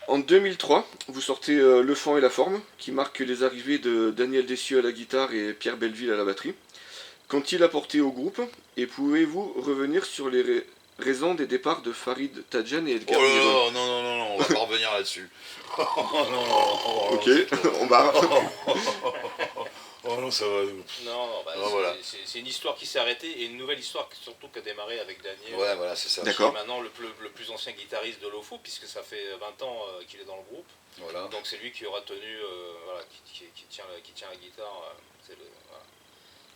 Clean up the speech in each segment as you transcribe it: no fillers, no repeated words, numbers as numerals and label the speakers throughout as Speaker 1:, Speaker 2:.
Speaker 1: En 2003, vous sortez Le Fond et la Forme, qui marque les arrivées de Daniel Dessieux à la guitare et Pierre Belleville à la batterie. Qu'ont-ils apporté au groupe et pouvez-vous revenir sur les raisons des départs de Farid Tadjan et
Speaker 2: Oh
Speaker 1: Edgar
Speaker 2: là
Speaker 1: Miron?
Speaker 2: là, non, non, non, non, on va pas revenir là-dessus. Oh non, non, non, oh,
Speaker 1: Ok,
Speaker 2: non, c'est trop.
Speaker 1: on barre.
Speaker 2: Oh non, ça va.
Speaker 3: Non, non, bah,
Speaker 2: Ah, voilà.
Speaker 3: c'est une histoire qui s'est arrêtée et une nouvelle histoire surtout qui a démarré avec Daniel,
Speaker 2: Ouais, voilà, c'est ça.
Speaker 3: qui est
Speaker 1: D'accord.
Speaker 3: maintenant le plus ancien guitariste de Lofo, puisque ça fait 20 ans qu'il est dans le groupe.
Speaker 2: Voilà.
Speaker 3: Donc c'est lui qui aura tenu, voilà, qui tient la guitare. Voilà.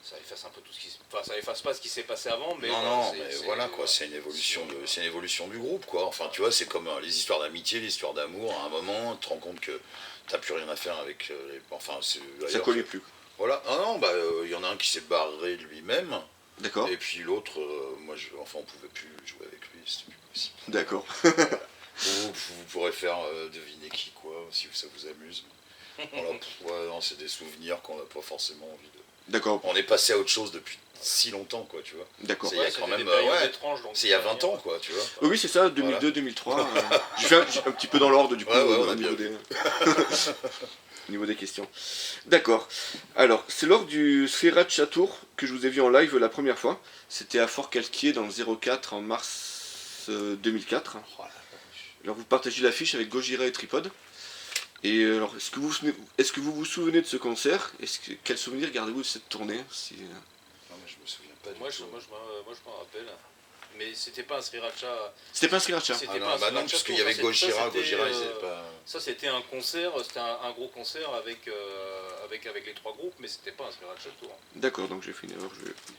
Speaker 3: Ça efface un peu tout ce qui enfin, ça efface pas ce qui s'est passé avant, mais
Speaker 2: Non,
Speaker 3: voilà,
Speaker 2: non, mais voilà quoi, c'est une évolution c'est une évolution du groupe quoi. Enfin, tu vois, c'est comme les histoires d'amitié, les histoires d'amour. À un moment, tu te rends compte que t'as plus rien à faire avec enfin, c'est
Speaker 1: Ça
Speaker 2: d'ailleurs.
Speaker 1: collait plus.
Speaker 2: Voilà. Ah non, bah, il y en a un qui s'est barré de lui-même,
Speaker 1: D'accord.
Speaker 2: et puis l'autre, enfin, on pouvait plus jouer avec lui, c'était plus possible.
Speaker 1: D'accord.
Speaker 2: Vous pourrez faire deviner qui quoi, si ça vous amuse. Voilà, ouais, non, c'est des souvenirs qu'on n'a pas forcément envie de.
Speaker 1: D'accord.
Speaker 2: On est passé à autre chose depuis si longtemps, quoi, tu vois.
Speaker 1: D'accord.
Speaker 2: C'est il y a
Speaker 3: Ouais,
Speaker 2: quand
Speaker 3: c'était
Speaker 2: même,
Speaker 3: des périodes
Speaker 2: ouais,
Speaker 3: étranges, donc
Speaker 2: c'est il y a 20 ans, quoi, tu vois.
Speaker 1: Oui, c'est ça,
Speaker 2: Voilà.
Speaker 1: 2002-2003. J'ai fait un petit peu dans l'ordre du coup
Speaker 2: Ouais, ouais, on a
Speaker 1: au
Speaker 2: bien
Speaker 1: niveau
Speaker 2: vu.
Speaker 1: au niveau des questions. D'accord. Alors, c'est lors du Sriracha Tour que je vous ai vu en live la première fois. C'était à Fort-Calquier dans le 04 en mars 2004.
Speaker 2: Oh la
Speaker 1: Alors, vous partagez l'affiche avec Gojira et Tripod. Et alors, est-ce que vous vous souvenez de ce concert? Quel souvenir gardez-vous de cette tournée?
Speaker 2: Non, mais je me souviens pas du
Speaker 3: Moi,
Speaker 2: tout.
Speaker 3: moi, je m'en rappelle. Mais c'était pas un sriracha.
Speaker 1: C'était pas un Sriracha.
Speaker 3: C'était
Speaker 2: Ah
Speaker 3: pas
Speaker 2: non,
Speaker 3: un
Speaker 2: bah non,
Speaker 3: sriracha
Speaker 2: parce qu'il
Speaker 3: tour,
Speaker 2: y avait
Speaker 3: ça,
Speaker 2: Gojira,
Speaker 3: c'était,
Speaker 2: Gojira, ils avaient pas.
Speaker 3: ça, c'était un concert, c'était un gros concert avec les trois groupes, mais c'était pas un sriracha tour.
Speaker 1: D'accord, donc j'ai fait une erreur.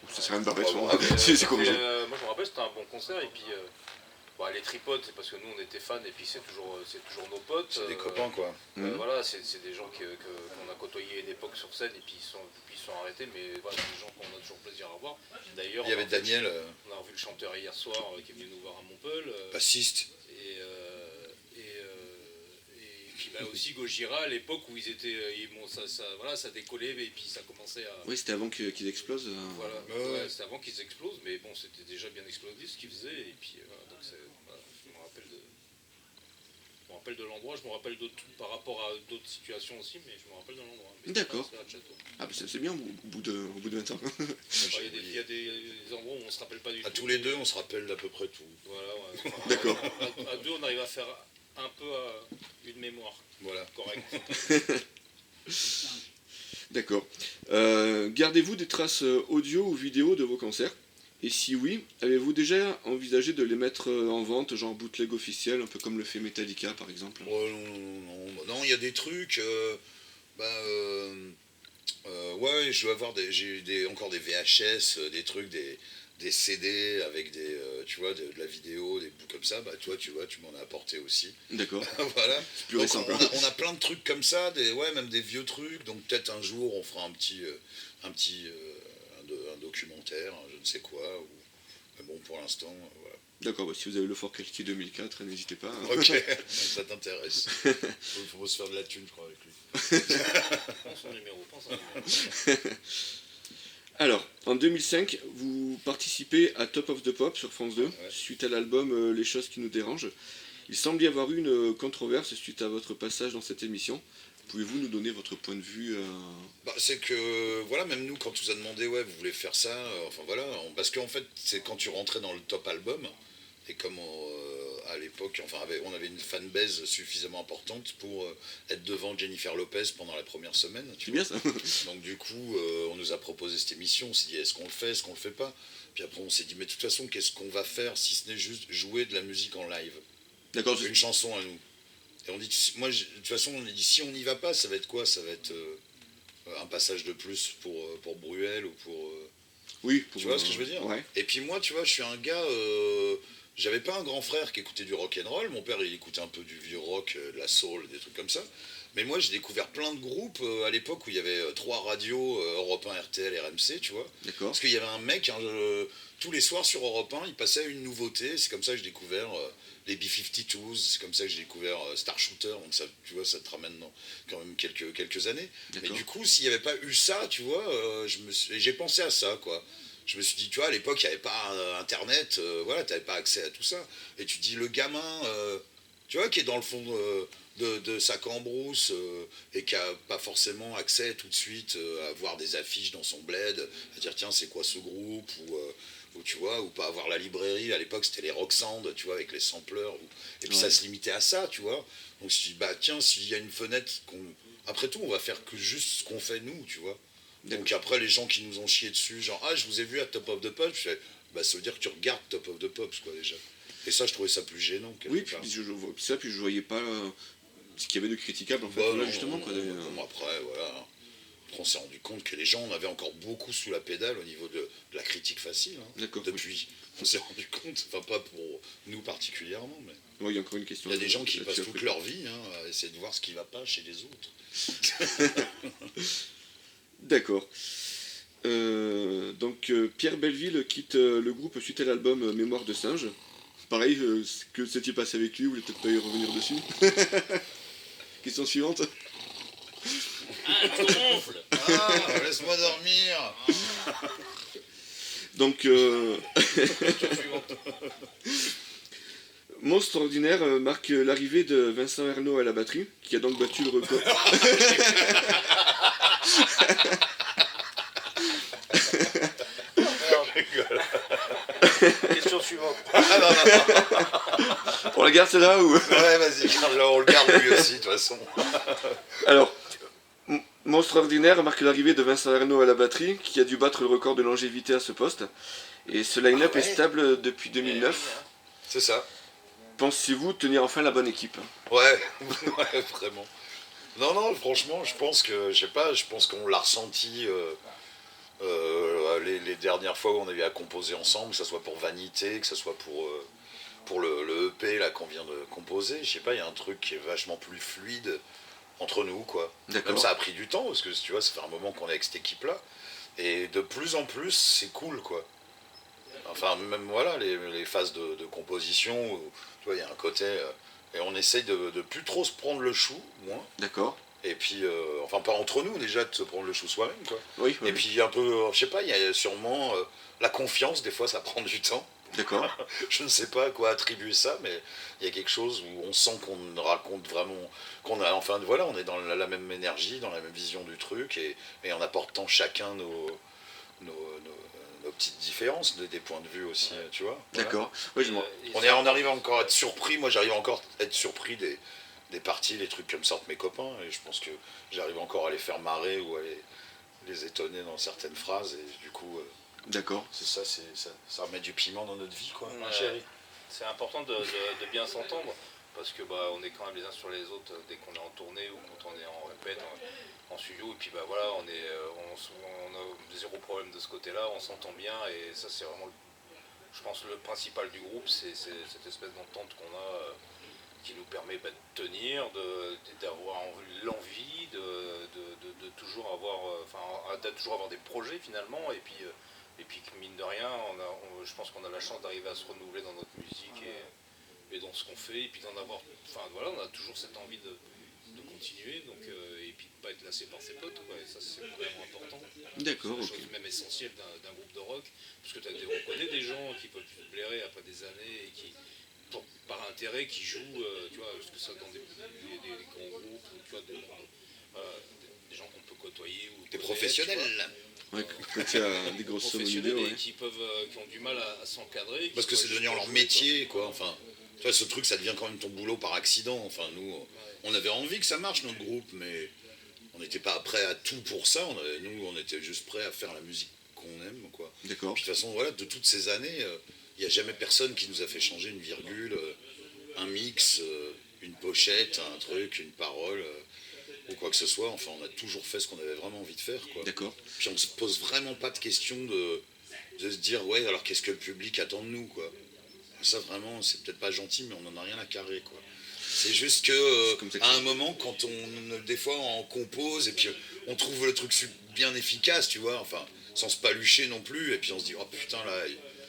Speaker 1: Ça sert à rien de barrer
Speaker 2: Ah
Speaker 1: son.
Speaker 2: bon, ah, mais,
Speaker 1: C'est corrigé.
Speaker 3: Moi, je me rappelle, c'était un bon concert, et puis. Bon, les tripodes, c'est parce que nous on était fans et puis c'est toujours nos potes.
Speaker 2: c'est des copains, quoi.
Speaker 1: Mhm.
Speaker 3: Voilà, c'est des gens qu'on a côtoyés à une époque sur scène et puis ils sont arrêtés, mais voilà, c'est des gens qu'on a toujours plaisir à voir. D'ailleurs,
Speaker 2: Il y avait Daniel,
Speaker 3: on a revu le chanteur hier soir qui est venu nous voir à Montpellier.
Speaker 2: bassiste.
Speaker 3: Et puis bah, aussi Gojira à l'époque où ils étaient. Bon, voilà, ça décollait et puis ça commençait à.
Speaker 1: Oui, c'était avant qu'ils explosent.
Speaker 3: Voilà,
Speaker 2: Ouais.
Speaker 3: ouais, c'était avant qu'ils explosent, mais bon, c'était déjà bien explosé ce qu'ils faisaient, et puis donc voilà, je me rappelle de l'endroit, je me rappelle d'autres par rapport à d'autres situations aussi, mais je me rappelle de l'endroit. Mais
Speaker 1: D'accord.
Speaker 3: c'était à Château.
Speaker 1: Ah, bah c'est bien au bout de 20 ans.
Speaker 3: Il y a des endroits où on se rappelle pas du
Speaker 2: À
Speaker 3: tout.
Speaker 2: tous les deux, on se rappelle d'à peu près tout.
Speaker 3: Voilà, ouais.
Speaker 1: D'accord.
Speaker 3: À deux, on arrive à faire un peu une mémoire
Speaker 2: Voilà.
Speaker 3: correcte.
Speaker 1: D'accord. Gardez-vous des traces audio ou vidéo de vos concerts? Et si oui, avez-vous déjà envisagé de les mettre en vente, genre bootleg officiel, un peu comme le fait Metallica par exemple?
Speaker 2: Oh, non, non, il y a des trucs. Bah, ouais, je dois avoir encore des VHS, des trucs, des CD avec tu vois, de la vidéo, des bouts comme ça. Bah, toi, tu vois, tu m'en as apporté aussi.
Speaker 1: D'accord.
Speaker 2: Voilà.
Speaker 1: C'est plus
Speaker 2: Donc,
Speaker 1: récent quoi.
Speaker 2: on a plein de trucs comme ça, ouais, même des vieux trucs. Donc, peut-être un jour, on fera un petit, un documentaire, je ne sais quoi. Mais bon, pour l'instant, voilà.
Speaker 1: D'accord, bah, si vous avez le Fort Calquier 2004, n'hésitez pas.
Speaker 2: Ok, ça t'intéresse. Faut se faire de la thune, je crois, avec lui.
Speaker 3: Prends son numéro, prends son numéro.
Speaker 1: Alors, en 2005, vous participez à Top of the Pop sur France 2,
Speaker 2: Ouais.
Speaker 1: suite à l'album Les choses qui nous dérangent. Il semble y avoir eu une controverse suite à votre passage dans cette émission. Pouvez-vous nous donner votre point de vue
Speaker 2: Bah, c'est que, voilà, même nous, quand on nous a demandé, ouais, vous voulez faire ça, enfin voilà, parce qu'en fait, c'est quand tu rentrais dans le top album, et comme à l'époque, enfin, on avait une fanbase suffisamment importante pour être devant Jennifer Lopez pendant la première semaine.
Speaker 1: C'est bien ça.
Speaker 2: Donc du coup, on nous a proposé cette émission, on s'est dit, est-ce qu'on le fait, est-ce qu'on le fait pas? Puis après, on s'est dit, mais de toute façon, qu'est-ce qu'on va faire si ce n'est juste jouer de la musique en live?
Speaker 1: D'accord,
Speaker 2: Une chanson à nous. Et on dit, moi, de toute façon, on a dit, si on n'y va pas, ça va être quoi? Ça va être un passage de plus pour Bruel ou pour...
Speaker 1: oui.
Speaker 2: Tu vois ce que je veux dire?
Speaker 1: Ouais.
Speaker 2: Et puis moi, tu vois, je suis un gars... j'avais pas un grand frère qui écoutait du rock and roll. Mon père, il écoutait un peu du vieux rock, de la soul, des trucs comme ça. Mais moi, j'ai découvert plein de groupes à l'époque où il y avait trois radios, Europe 1, RTL, RMC, tu vois.
Speaker 1: D'accord.
Speaker 2: Parce qu'il y avait un mec, tous les soirs sur Europe 1, il passait à une nouveauté. C'est comme ça que j'ai découvert les B-52s, c'est comme ça que j'ai découvert Star Shooter. Donc ça, tu vois, ça te ramène dans quand même quelques années. Mais
Speaker 1: D'accord.
Speaker 2: du coup, s'il n'y avait pas eu ça, tu vois, j'ai pensé à ça, quoi. Je me suis dit, tu vois, à l'époque, il n'y avait pas Internet, voilà, tu n'avais pas accès à tout ça. Et tu te dis, le gamin, tu vois, qui est dans le fond de sa cambrousse et qui a pas forcément accès tout de suite à voir des affiches dans son bled, à dire tiens c'est quoi ce groupe ou tu vois, ou pas avoir la librairie, à l'époque c'était les Rocksand, tu vois, avec les sampleurs, et puis ça se limitait à ça, tu vois. Donc je dis bah tiens, s'il y a une fenêtre après tout on va faire que juste ce qu'on fait nous, tu vois. Donc après les gens qui nous ont chié dessus, genre ah je vous ai vu à Top of the Pops, je fais, bah ça veut dire que tu regardes Top of the Pops quoi déjà. Et ça je trouvais ça plus gênant.
Speaker 1: Oui, puis puis je voyais pas ce qu'il y avait de critiquable en fait,
Speaker 2: Bah,
Speaker 1: là
Speaker 2: non,
Speaker 1: justement. Quoi,
Speaker 2: bon, après voilà. On s'est rendu compte que les gens en avaient encore beaucoup sous la pédale au niveau de la critique facile. Hein,
Speaker 1: D'accord.
Speaker 2: depuis, on s'est rendu compte, enfin pas pour nous particulièrement, mais
Speaker 1: il y a encore une question.
Speaker 2: il y a des gens qui passent toute
Speaker 1: après.
Speaker 2: leur vie à essayer de voir ce qui va pas chez les autres.
Speaker 1: D'accord. Donc Pierre Belleville quitte le groupe suite à l'album Mémoire de singe. Pareil, que s'est-il passé avec lui? Vous voulez peut-être pas y revenir dessus. Question suivante.
Speaker 3: Gonfle.
Speaker 2: Ah, laisse-moi dormir.
Speaker 1: Donc,
Speaker 3: Question suivante.
Speaker 1: Monstre Ordinaire marque l'arrivée de Vincent Ernaud à la batterie, qui a donc battu le record.
Speaker 3: Question suivante.
Speaker 1: On la garde celle-là ou...
Speaker 2: Ouais, vas-y, garde-le, on le garde lui aussi, de toute façon.
Speaker 1: Alors, Monstre Ordinaire marque l'arrivée de Vincent Ernaud à la batterie, qui a dû battre le record de longévité à ce poste. Et ce line-up est stable depuis 2009.
Speaker 2: C'est ça.
Speaker 1: Pensez-vous tenir enfin la bonne équipe?
Speaker 2: Ouais, ouais, vraiment. Non, non, franchement, je pense que, je sais pas, je pense qu'on l'a ressenti les dernières fois où on a eu à composer ensemble, que ce soit pour Vanité, que ce soit pour le EP là qu'on vient de composer. Je sais pas, il y a un truc qui est vachement plus fluide entre nous, quoi.
Speaker 1: D'accord.
Speaker 2: Même ça a pris du temps, parce que tu vois, ça fait un moment qu'on est avec cette équipe-là. Et de plus en plus, c'est cool, quoi. Enfin, même voilà, les phases de composition, où, tu vois, il y a un côté. Et on essaye de plus trop se prendre le chou, moins.
Speaker 1: D'accord.
Speaker 2: Et puis, enfin, pas entre nous déjà, de se prendre le chou soi-même, quoi.
Speaker 1: Oui, oui.
Speaker 2: Et puis, un peu, je sais pas, il y a sûrement la confiance, des fois, ça prend du temps.
Speaker 1: D'accord.
Speaker 2: Je ne sais pas à quoi attribuer ça, mais il y a quelque chose où on sent qu'on raconte vraiment, qu'on a, enfin voilà, on est dans la même énergie, dans la même vision du truc, et en apportant chacun nos petites différences, des points de vue aussi, tu vois. Voilà.
Speaker 1: D'accord. Oui,
Speaker 2: On arrive encore à être surpris, moi j'arrive encore à être surpris des parties, des trucs comme ça entre mes copains, et je pense que j'arrive encore à les faire marrer ou à les étonner dans certaines phrases, et du coup,
Speaker 1: D'accord.
Speaker 2: c'est ça, ça remet du piment dans notre vie, quoi.
Speaker 3: C'est important de bien s'entendre parce que bah, on est quand même les uns sur les autres dès qu'on est en tournée ou quand on est en répète, en studio, et puis bah voilà, on a zéro problème de ce côté-là, on s'entend bien, et ça c'est vraiment, je pense, le principal du groupe, c'est cette espèce d'entente qu'on a qui nous permet de tenir, d'avoir l'envie de toujours avoir, de toujours avoir des projets finalement, et puis mine de rien, je pense qu'on a la chance d'arriver à se renouveler dans notre musique et dans ce qu'on fait, et puis d'en avoir, enfin voilà, on a toujours cette envie de continuer, donc, et puis de pas être lassé par ses potes, quoi, et ça c'est vraiment important.
Speaker 1: D'accord,
Speaker 3: C'est la
Speaker 1: ok.
Speaker 3: chose même essentielle d'un groupe de rock, parce que on connaît des gens qui peuvent se blairer après des années et qui, par intérêt, qui jouent, tu vois, parce que ça dans des grands groupes, ou, tu vois, des gens qu'on peut côtoyer ou
Speaker 2: Des
Speaker 3: connaître,
Speaker 2: professionnels.
Speaker 1: Ouais, quand il y a des grosses sommes au
Speaker 3: professionnels,
Speaker 1: milieu,
Speaker 3: et
Speaker 1: ouais.
Speaker 3: qui ont du mal à s'encadrer.
Speaker 2: Parce que c'est devenu leur métier, quoi. Enfin, tu vois, ce truc, ça devient quand même ton boulot par accident. Enfin, nous, on avait envie que ça marche, notre groupe, mais on n'était pas prêt à tout pour ça. Nous, on était juste prêts à faire la musique qu'on aime, quoi.
Speaker 1: D'accord.
Speaker 2: Puis de toute façon, voilà, de toutes ces années, il n'y a jamais personne qui nous a fait changer une virgule, un mix, une pochette, un truc, une parole, ou quoi que ce soit. Enfin, on a toujours fait ce qu'on avait vraiment envie de faire, quoi.
Speaker 1: D'accord.
Speaker 2: Puis on se pose vraiment pas de question de se dire, ouais, alors qu'est-ce que le public attend de nous, quoi. Ça, vraiment, c'est peut-être pas gentil, mais on n'en a rien à carrer, quoi. C'est juste que, à un moment, quand des fois, on compose, et puis on trouve le truc bien efficace, tu vois, enfin, sans se palucher non plus, et puis on se dit, oh putain, là,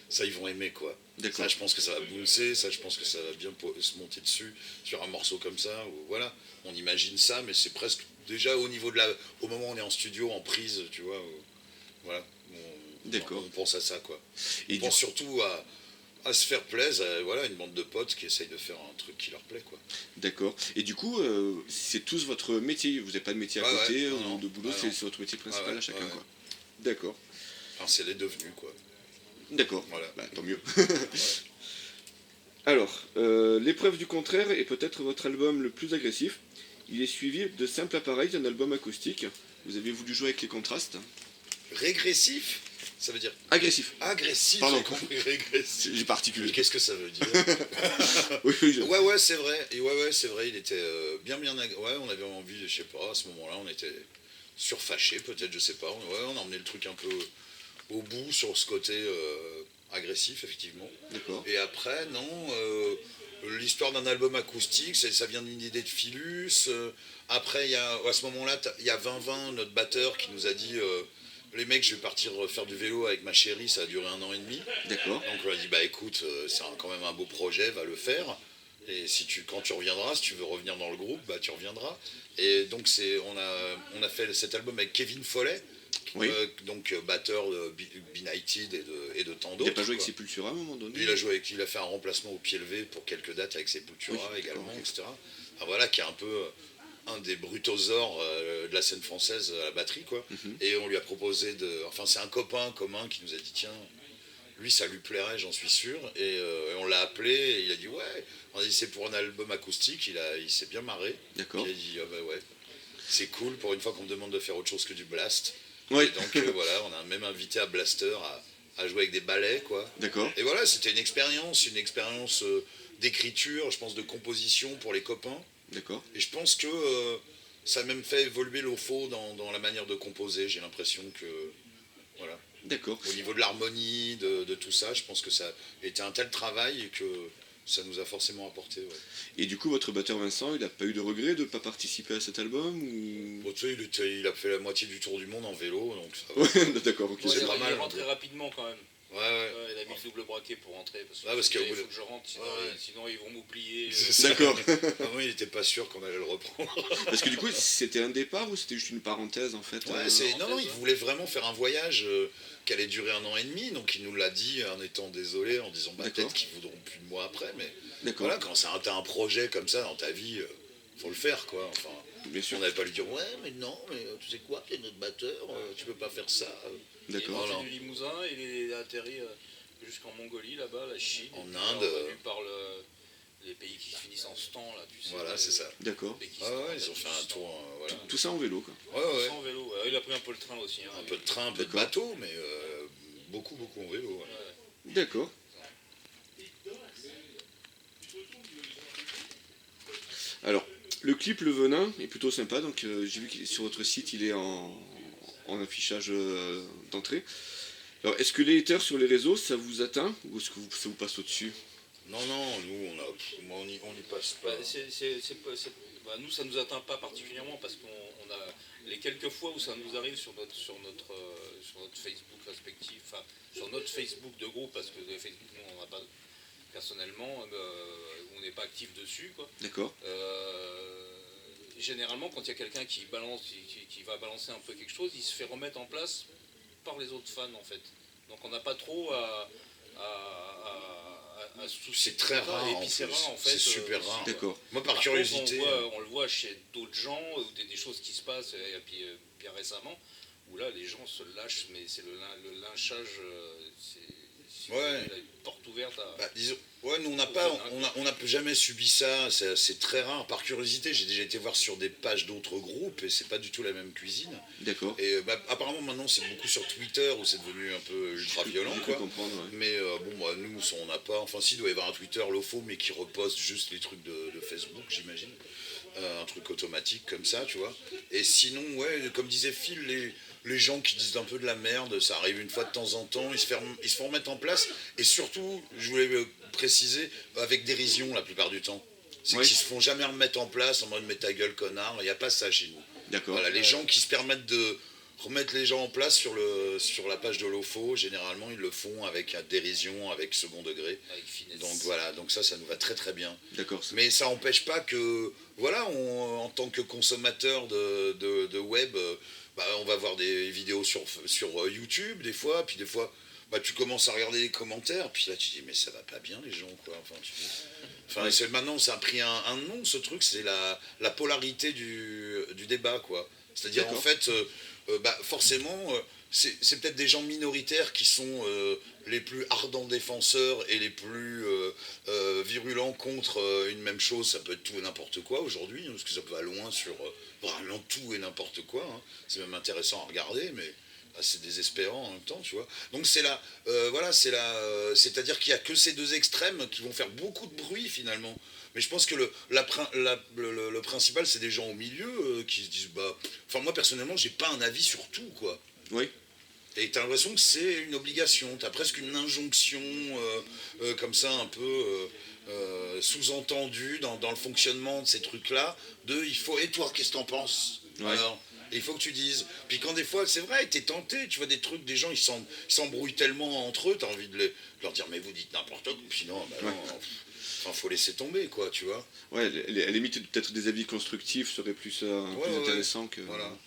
Speaker 2: ça, ils vont aimer, quoi. Ça, je pense que ça va bouncer, ça, je pense que ça va bien se monter dessus, sur un morceau comme ça, ou voilà. On imagine ça, mais c'est presque déjà au niveau au moment où on est en studio, en prise, tu vois, voilà. On pense à ça, quoi. On pense surtout à se faire plaisir, voilà, une bande de potes qui essayent de faire un truc qui leur plaît, quoi.
Speaker 1: D'accord. Et du coup, c'est tous votre métier. Vous n'avez pas de métier à
Speaker 2: Ouais,
Speaker 1: côté
Speaker 2: ouais, non,
Speaker 1: ou
Speaker 2: non.
Speaker 1: de boulot,
Speaker 2: Ouais,
Speaker 1: c'est
Speaker 2: non.
Speaker 1: votre métier principal
Speaker 2: Ouais,
Speaker 1: à chacun,
Speaker 2: ouais.
Speaker 1: quoi. D'accord.
Speaker 2: Enfin, c'est les devenus, quoi.
Speaker 1: D'accord.
Speaker 2: Voilà.
Speaker 1: Bah, tant mieux.
Speaker 2: Ouais.
Speaker 1: Alors, l'épreuve du contraire est peut-être votre album le plus agressif. Il est suivi de Simple Appareil, d'un album acoustique. Vous avez voulu jouer avec les contrastes.
Speaker 2: Régressif, ça veut dire
Speaker 1: Agressif.
Speaker 2: agressif,
Speaker 1: Pardon.
Speaker 2: j'ai compris, régressif.
Speaker 1: J'ai particulier.
Speaker 2: Qu'est-ce que ça veut dire?
Speaker 1: Oui, oui,
Speaker 2: Ouais, ouais, c'est vrai. Et ouais, c'est vrai, il était ouais, on avait envie, je sais pas, à ce moment-là, on était surfâchés, peut-être, je sais pas. Ouais, on a emmené le truc un peu au bout sur ce côté agressif, effectivement.
Speaker 1: D'accord.
Speaker 2: Et après, non, l'histoire d'un album acoustique, ça vient d'une idée de Philus. Après, à ce moment-là, il y a 2020, notre batteur, qui nous a dit les mecs, je vais partir faire du vélo avec ma chérie, ça a duré 1 an et demi.
Speaker 1: D'accord.
Speaker 2: Donc on lui a dit, bah écoute, c'est quand même un beau projet, va le faire. Et quand tu reviendras, si tu veux revenir dans le groupe, bah tu reviendras. Et donc on a fait cet album avec Kevin Follet,
Speaker 1: Oui.
Speaker 2: donc batteur de Benighted et de tant
Speaker 1: Il
Speaker 2: d'autres.
Speaker 1: n'a pas joué avec
Speaker 2: quoi.
Speaker 1: Sepultura à un moment donné.
Speaker 2: Il a fait un remplacement au pied levé pour quelques dates avec Sepultura
Speaker 1: Oui,
Speaker 2: également,
Speaker 1: d'accord, ok.
Speaker 2: etc. Enfin, voilà, qui est un peu un des brutosaures de la scène française à la batterie, quoi.
Speaker 1: Mhm.
Speaker 2: Et on lui a proposé enfin, c'est un copain commun qui nous a dit, tiens, lui, ça lui plairait, j'en suis sûr. Et on l'a appelé, et il a dit, ouais. On a dit, c'est pour un album acoustique, il s'est bien marré.
Speaker 1: D'accord.
Speaker 2: Il a dit, ah bah ouais, c'est cool pour une fois qu'on me demande de faire autre chose que du blast.
Speaker 1: Oui.
Speaker 2: Et donc voilà, on a même invité à Blaster à jouer avec des ballets, quoi.
Speaker 1: D'accord.
Speaker 2: Et voilà, c'était une expérience d'écriture, je pense, de composition pour les copains.
Speaker 1: D'accord.
Speaker 2: Et je pense que ça a même fait évoluer l'OFO dans la manière de composer. J'ai l'impression que, voilà,
Speaker 1: D'accord.
Speaker 2: au niveau de l'harmonie, de tout ça, je pense que ça a été un tel travail et que ça nous a forcément apporté. Ouais.
Speaker 1: Et du coup, votre batteur Vincent, il n'a pas eu de regret de ne pas participer à cet album ou...
Speaker 2: Bon, tu sais, il a fait la moitié du tour du monde en vélo, donc ça va.
Speaker 1: Ouais, d'accord, ok.
Speaker 3: Ouais,
Speaker 2: c'est
Speaker 3: il
Speaker 2: pas mal,
Speaker 3: est rentré rapidement quand même.
Speaker 2: Ouais, ouais.
Speaker 3: Il a mis le double braquet pour rentrer parce que
Speaker 2: Ouais, parce
Speaker 3: il
Speaker 2: qu'au bout
Speaker 3: faut
Speaker 2: de-
Speaker 3: que je rentre, sinon,
Speaker 2: Ouais.
Speaker 3: sinon ils vont m'oublier.
Speaker 2: C'est ça.
Speaker 1: D'accord.
Speaker 2: Ah, moi, il n'était pas sûr qu'on allait le reprendre.
Speaker 1: Parce que du coup, c'était un départ ou c'était juste une parenthèse en fait
Speaker 2: Ouais, non, il voulait vraiment faire un voyage qui allait durer 1 an et demi, donc il nous l'a dit en étant désolé, en disant bah,
Speaker 1: D'accord.
Speaker 2: peut-être qu'ils voudront plus de moi après, mais
Speaker 1: D'accord.
Speaker 2: voilà, quand t'as un projet comme ça dans ta vie, faut le faire, quoi. Enfin,
Speaker 1: Bien sûr.
Speaker 2: on n'avait pas lui dire ouais, mais non, mais tu sais quoi, t'es notre batteur, tu peux pas faire ça.
Speaker 3: Il est
Speaker 1: D'accord.
Speaker 3: parti
Speaker 2: Voilà.
Speaker 3: du Limousin, il est atterri jusqu'en Mongolie là-bas, la Chine.
Speaker 2: En
Speaker 3: Et puis,
Speaker 2: Inde,
Speaker 3: revenu par les pays qui finissent en stan là, tu sais.
Speaker 2: Voilà, c'est ça.
Speaker 1: D'accord.
Speaker 2: Ah ouais, ils ont fait un tour, voilà.
Speaker 1: Tout ça en vélo quoi.
Speaker 2: Ouais, ouais.
Speaker 3: En vélo, ouais. Il a pris un peu le train aussi. Hein.
Speaker 2: Un peu de train, un peu de
Speaker 1: D'accord.
Speaker 2: bateau, mais beaucoup, beaucoup en vélo. Ouais.
Speaker 3: Ouais.
Speaker 1: D'accord. Alors, le clip Le Venin est plutôt sympa, donc j'ai vu que sur votre site il est en affichage d'entrée. Alors, est-ce que les haters sur les réseaux ça vous atteint ou est-ce que ça vous passe au-dessus?
Speaker 2: Non, non, nous, on y passe pas.
Speaker 3: Nous, ça nous atteint pas particulièrement parce qu'on a les quelques fois où ça nous arrive sur notre Facebook respectif, enfin sur notre Facebook de groupe, parce que de Facebook, nous, on n'a pas personnellement, on n'est pas actif dessus, quoi.
Speaker 1: D'accord.
Speaker 3: Généralement, quand il y a quelqu'un qui va balancer un peu quelque chose, il se fait remettre en place par les autres fans, en fait. Donc on n'a pas trop à se soucier
Speaker 2: C'est très
Speaker 3: de ça.
Speaker 2: rare,
Speaker 3: Et
Speaker 2: en
Speaker 3: puis c'est
Speaker 2: plus.
Speaker 3: rare, en fait.
Speaker 2: C'est super rare.
Speaker 1: D'accord.
Speaker 2: Moi, par
Speaker 3: Par
Speaker 2: curiosité.
Speaker 3: contre, on le voit chez d'autres gens, ou des choses qui se passent, et puis bien récemment, où là, les gens se lâchent, mais c'est le lynchage, c'est
Speaker 2: Ouais.
Speaker 3: la porte ouverte à...
Speaker 2: Bah, disons, ouais, nous on n'a jamais subi ça, c'est très rare. Par curiosité, j'ai déjà été voir sur des pages d'autres groupes et c'est pas du tout la même cuisine.
Speaker 1: D'accord.
Speaker 2: Et apparemment maintenant c'est beaucoup sur Twitter où c'est devenu un peu ultra violent,
Speaker 1: Je peux
Speaker 2: quoi.
Speaker 1: comprendre, ouais.
Speaker 2: Mais bon, bah, nous on n'a pas. Enfin, si, il doit y avoir un Twitter LOFO mais qui reposte juste les trucs de Facebook, j'imagine. Un truc automatique comme ça, tu vois. Et sinon, ouais, comme disait Phil, les gens qui disent un peu de la merde, ça arrive une fois de temps en temps, ils se font remettre en place. Et surtout, je voulais préciser, avec dérision la plupart du temps. C'est
Speaker 1: Oui.
Speaker 2: qu'ils se font jamais remettre en place en mode mets ta gueule connard, il n'y a pas ça chez nous.
Speaker 1: D'accord.
Speaker 2: Voilà, les gens qui se permettent de remettre les gens en place sur la page de l'OFO, généralement ils le font avec dérision, avec second degré.
Speaker 3: avec finesse.
Speaker 2: Donc voilà, donc ça nous va très très bien.
Speaker 1: D'accord.
Speaker 2: Mais ça n'empêche pas que, voilà, en tant que consommateur de web, on va voir des vidéos sur YouTube des fois, puis des fois, bah, tu commences à regarder les commentaires, puis là tu dis mais ça va pas bien les gens quoi. Enfin, maintenant ça a pris un nom ce truc, c'est la polarité du débat quoi. C'est-à-dire en
Speaker 1: D'accord.
Speaker 2: fait, bah, forcément, c'est peut-être des gens minoritaires qui sont les plus ardents défenseurs et les plus virulents contre une même chose. Ça peut être tout et n'importe quoi aujourd'hui, hein, parce que ça peut aller loin sur vraiment tout et n'importe quoi. Hein. C'est même intéressant à regarder, mais bah, c'est désespérant en même temps, tu vois. Donc voilà, c'est-à-dire qu'il y a que ces deux extrêmes qui vont faire beaucoup de bruit finalement. Mais je pense que le principal, c'est des gens au milieu qui se disent, bah, enfin moi personnellement, j'ai pas un avis sur tout, quoi.
Speaker 1: Oui.
Speaker 2: Et t'as l'impression que c'est une obligation, t'as presque une injonction comme ça un peu sous-entendue dans le fonctionnement de ces trucs-là, de il faut, et toi, qu'est-ce que t'en penses?
Speaker 1: Ouais.
Speaker 2: Alors, et il faut que tu dises. Puis quand des fois, c'est vrai, t'es tenté, tu vois des trucs, des gens, ils s'embrouillent tellement entre eux, t'as envie de leur dire, mais vous dites n'importe quoi, puis non, bah non, enfin, faut laisser tomber, quoi, tu vois.
Speaker 1: Ouais, à la limite, peut-être des avis constructifs serait plus, plus
Speaker 2: Ouais.
Speaker 1: intéressant que.
Speaker 2: Voilà.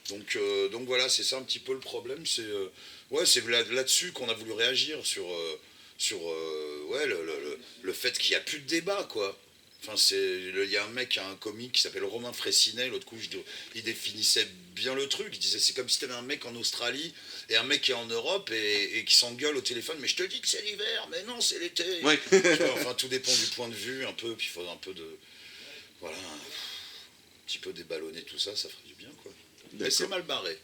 Speaker 2: Donc voilà, c'est ça un petit peu le problème. C'est là-dessus qu'on a voulu réagir sur ouais, le fait qu'il n'y a plus de débat, quoi. Enfin, il y a un mec, un comique qui s'appelle Romain Fraissinet, l'autre coup, il définissait bien le truc. Il disait c'est comme si tu avais un mec en Australie et un mec qui est en Europe et qui s'engueule au téléphone. Mais je te dis que c'est l'hiver, mais non, c'est l'été.
Speaker 1: Ouais.
Speaker 2: Tu vois, enfin, tout dépend du point de vue, un peu. Puis il faut un peu de. Voilà, un petit peu déballonner tout ça, ça ferait du bien, quoi. Mais c'est
Speaker 1: D'accord.
Speaker 2: mal barré.